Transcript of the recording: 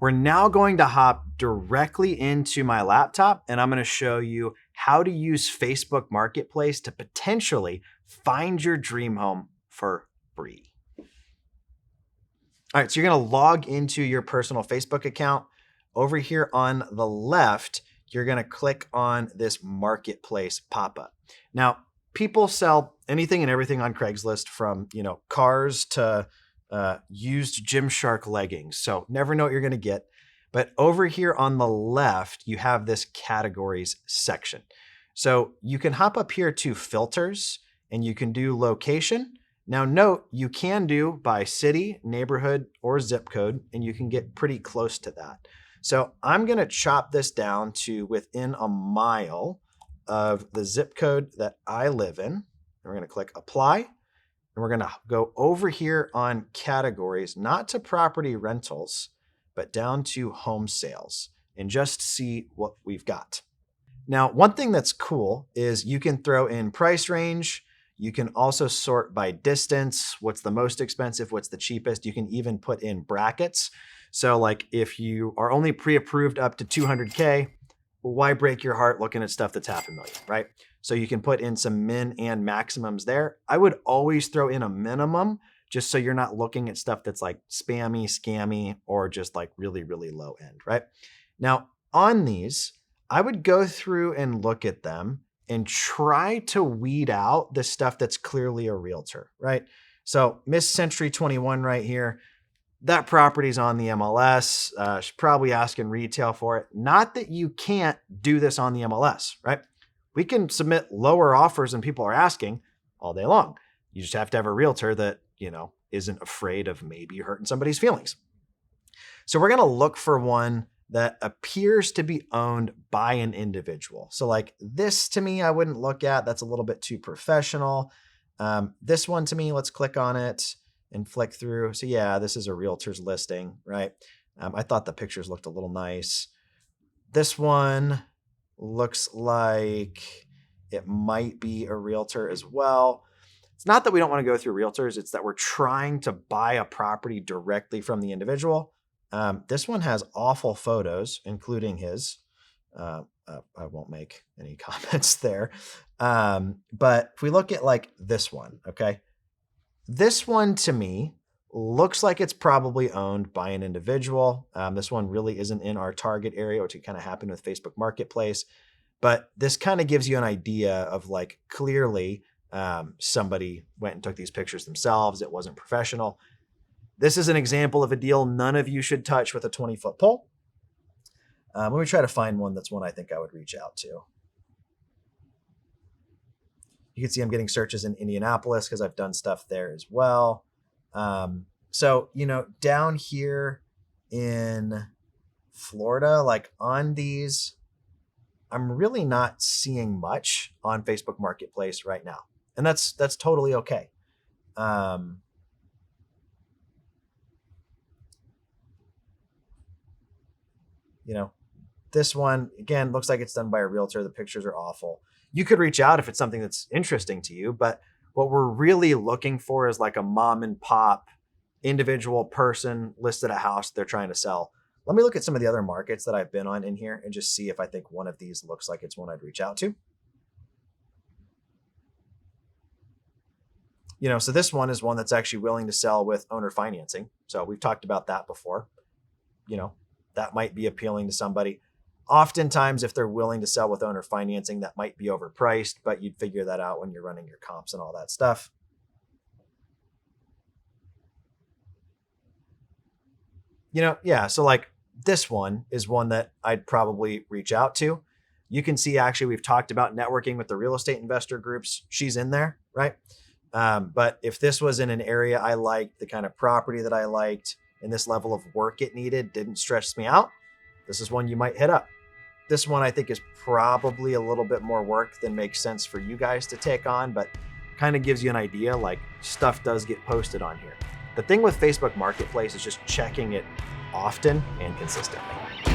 We're now going to hop directly into my laptop, and I'm going to show you how to use Facebook Marketplace to potentially find your dream home for free. All right, so you're going to log into your personal Facebook account. Over here on the left, you're going to click on this marketplace pop-up. Now, people sell anything and everything on Craigslist, from cars to used Gymshark leggings. So never know what you're going to get. But over here on the left, you have this categories section. So you can hop up here to filters and you can do location. Now note, you can do by city, neighborhood, or zip code, and you can get pretty close to that. So I'm going to chop this down to within a mile of the zip code that I live in. And we're going to click apply. And we're going to go over here on categories, not to property rentals, but down to home sales, and just see what we've got. Now, one thing that's cool is you can throw in price range. You can also sort by distance. What's the most expensive? What's the cheapest? You can even put in brackets. So like if you are only pre-approved up to 200K, well, why break your heart looking at stuff that's $500,000, right? So you can put in some min and maximums there. I would always throw in a minimum, just so you're not looking at stuff that's like spammy, scammy, or just like really, really low end, right? Now on these, I would go through and look at them and try to weed out the stuff that's clearly a realtor, right? So Miss Century 21 right here, that property's on the MLS. She's probably asking retail for it. Not that you can't do this on the MLS, right? We can submit lower offers than people are asking all day long. You just have to have a realtor that, isn't afraid of maybe hurting somebody's feelings. So we're going to look for one that appears to be owned by an individual. So like this to me, I wouldn't look at. That's a little bit too professional. This one to me, let's click on it and flick through. So yeah, this is a realtor's listing, right? I thought the pictures looked a little nice. This one looks like it might be a realtor as well. It's not that we don't want to go through realtors. It's that we're trying to buy a property directly from the individual. This one has awful photos, including his. I won't make any comments there. But if we look at like this one, okay? This one to me looks like it's probably owned by an individual. This one really isn't in our target area, which kind of happened with Facebook Marketplace. But this kind of gives you an idea of like clearly somebody went and took these pictures themselves. It wasn't professional. This is an example of a deal none of you should touch with a 20-foot pole. Let me try to find one that's one I think I would reach out to. You can see I'm getting searches in Indianapolis because I've done stuff there as well. So, down here in Florida, like on these, I'm really not seeing much on Facebook Marketplace right now. And that's totally okay. This one, again, looks like it's done by a realtor. The pictures are awful. You could reach out if it's something that's interesting to you, but what we're really looking for is like a mom and pop individual person listed a house they're trying to sell. Let me look at some of the other markets that I've been on in here and just see if I think one of these looks like it's one I'd reach out to. So this one is one that's actually willing to sell with owner financing. So we've talked about that before. That might be appealing to somebody. Oftentimes, if they're willing to sell with owner financing, that might be overpriced, but you'd figure that out when you're running your comps and all that stuff. So like this one is one that I'd probably reach out to. You can see actually we've talked about networking with the real estate investor groups. She's in there, right? But if this was in an area I liked, the kind of property that I liked, and this level of work it needed didn't stress me out, this is one you might hit up. This one I think is probably a little bit more work than makes sense for you guys to take on, but kind of gives you an idea, like stuff does get posted on here. The thing with Facebook Marketplace is just checking it often and consistently.